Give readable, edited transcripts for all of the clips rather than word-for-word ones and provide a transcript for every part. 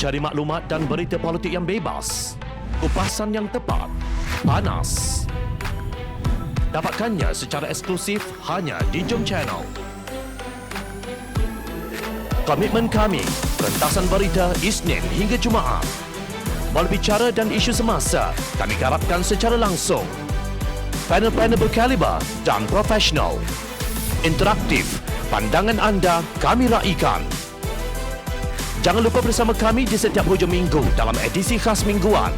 Cari maklumat dan berita politik yang bebas, kupasan yang tepat, panas. Dapatkannya secara eksklusif hanya di Jom Channel. Komitmen kami, pentasan berita Isnin hingga Jumaat. Berbicara dan isu semasa, kami garapkan secara langsung. Panel-panel berkaliber dan profesional. Interaktif, pandangan anda kami raikan. Jangan lupa bersama kami di setiap hujung minggu dalam edisi khas mingguan.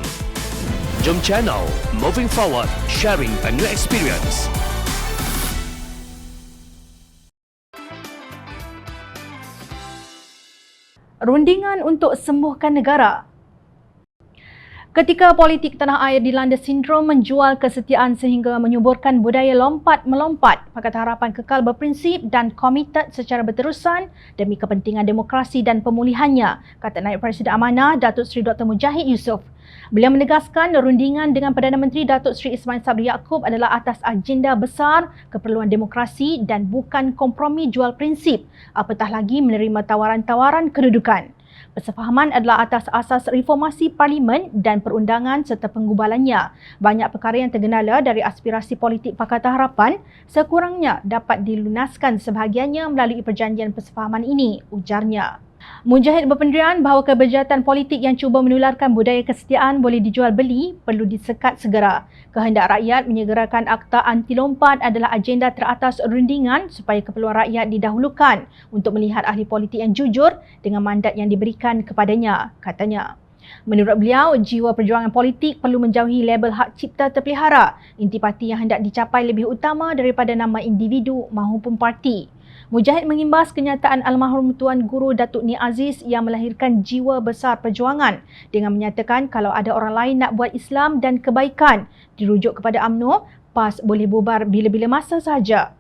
Jom Channel, moving forward, sharing a new experience. Rundingan untuk sembuhkan negara. Ketika politik tanah air dilanda sindrom menjual kesetiaan sehingga menyuburkan budaya lompat-melompat, Pakatan Harapan kekal berprinsip dan komited secara berterusan demi kepentingan demokrasi dan pemulihannya, kata Naib Presiden Amanah Datuk Seri Dr. Mujahid Yusof. Beliau menegaskan rundingan dengan Perdana Menteri Datuk Seri Ismail Sabri Yaakob adalah atas agenda besar keperluan demokrasi dan bukan kompromi jual prinsip, apatah lagi menerima tawaran-tawaran kedudukan. Persefahaman adalah atas asas reformasi parlimen dan perundangan serta penggubalannya. Banyak perkara yang tergenala dari aspirasi politik Pakatan Harapan sekurangnya dapat dilunaskan sebahagiannya melalui perjanjian persefahaman ini, ujarnya. Mujahid berpendirian bahawa keberjayaan politik yang cuba menularkan budaya kesetiaan boleh dijual beli perlu disekat segera. Kehendak rakyat menyegerakan Akta Anti Lompat adalah agenda teratas rundingan supaya keperluan rakyat didahulukan untuk melihat ahli politik yang jujur dengan mandat yang diberikan kepadanya, katanya. Menurut beliau, jiwa perjuangan politik perlu menjauhi label hak cipta terpelihara, intipati yang hendak dicapai lebih utama daripada nama individu maupun parti. Mujahid mengimbas kenyataan almarhum Tuan Guru Datuk Ni Aziz yang melahirkan jiwa besar perjuangan dengan menyatakan kalau ada orang lain nak buat Islam dan kebaikan, dirujuk kepada UMNO, PAS boleh bubar bila-bila masa sahaja.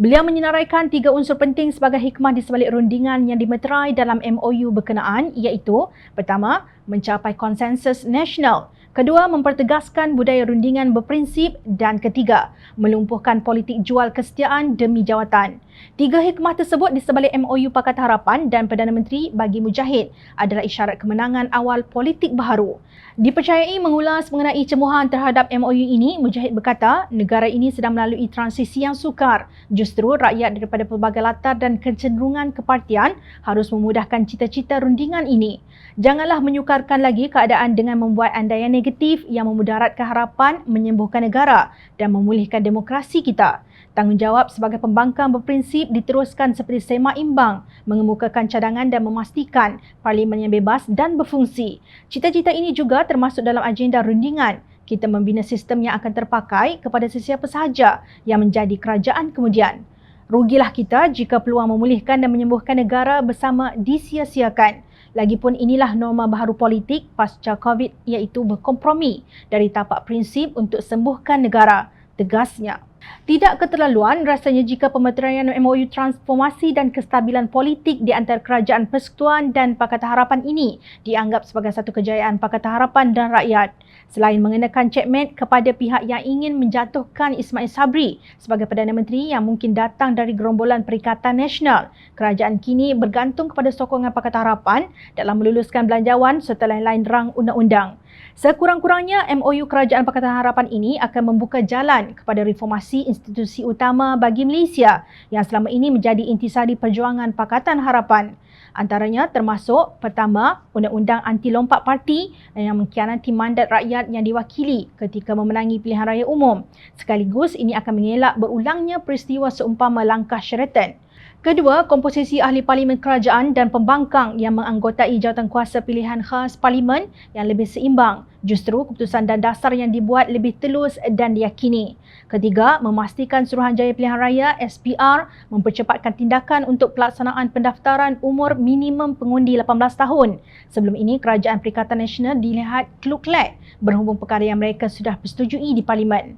Beliau menyenaraikan 3 unsur penting sebagai hikmah di sebalik rundingan yang dimeterai dalam MOU berkenaan, iaitu pertama, mencapai konsensus nasional. Kedua, mempertegaskan budaya rundingan berprinsip dan ketiga, melumpuhkan politik jual kesetiaan demi jawatan. 3 hikmah tersebut di sebalik MOU Pakatan Harapan dan Perdana Menteri bagi Mujahid adalah isyarat kemenangan awal politik baharu. Dipercayai mengulas mengenai cemuhan terhadap MOU ini, Mujahid berkata negara ini sedang melalui transisi yang sukar. Justru rakyat daripada pelbagai latar dan kecenderungan kepartian harus memudahkan cita-cita rundingan ini. Janganlah menyukarkan lagi keadaan dengan membuat andaian negatif yang memudaratkan harapan menyembuhkan negara dan memulihkan demokrasi kita. Tanggungjawab sebagai pembangkang berprinsip diteruskan seperti sema imbang, mengemukakan cadangan dan memastikan parlimen yang bebas dan berfungsi. Cita-cita ini juga termasuk dalam agenda rundingan. Kita membina sistem yang akan terpakai kepada sesiapa sahaja yang menjadi kerajaan kemudian. Rugilah kita jika peluang memulihkan dan menyembuhkan negara bersama disia-siakan. Lagipun inilah norma baharu politik pasca COVID, iaitu berkompromi dari tapak prinsip untuk sembuhkan negara, tegasnya. Tidak keterlaluan rasanya jika pemeteraian MOU transformasi dan kestabilan politik di antara Kerajaan Persekutuan dan Pakatan Harapan ini dianggap sebagai satu kejayaan Pakatan Harapan dan rakyat. Selain mengenakan checkmate kepada pihak yang ingin menjatuhkan Ismail Sabri sebagai Perdana Menteri yang mungkin datang dari gerombolan Perikatan Nasional, kerajaan kini bergantung kepada sokongan Pakatan Harapan dalam meluluskan belanjawan serta lain-lain rang undang-undang. Sekurang-kurangnya, MOU Kerajaan Pakatan Harapan ini akan membuka jalan kepada reformasi institusi utama bagi Malaysia yang selama ini menjadi intisari perjuangan Pakatan Harapan. Antaranya termasuk pertama, Undang-Undang Anti Lompat Parti yang mengkhianati mandat rakyat yang diwakili ketika memenangi pilihan raya umum. Sekaligus ini akan mengelak berulangnya peristiwa seumpama langkah Sheraton. Kedua, komposisi ahli parlimen kerajaan dan pembangkang yang menganggotai jawatankuasa pilihan khas parlimen yang lebih seimbang. Justru keputusan dan dasar yang dibuat lebih telus dan diyakini. Ketiga, memastikan Suruhanjaya Pilihan Raya SPR mempercepatkan tindakan untuk pelaksanaan pendaftaran umur minimum pengundi 18 tahun. Sebelum ini, Kerajaan Perikatan Nasional dilihat keluk-kelek berhubung perkara yang mereka sudah persetujui di parlimen.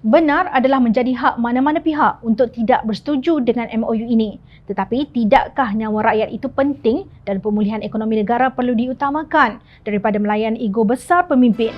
Benar adalah menjadi hak mana-mana pihak untuk tidak bersetuju dengan MOU ini. Tetapi tidakkah nyawa rakyat itu penting dan pemulihan ekonomi negara perlu diutamakan daripada melayan ego besar pemimpin?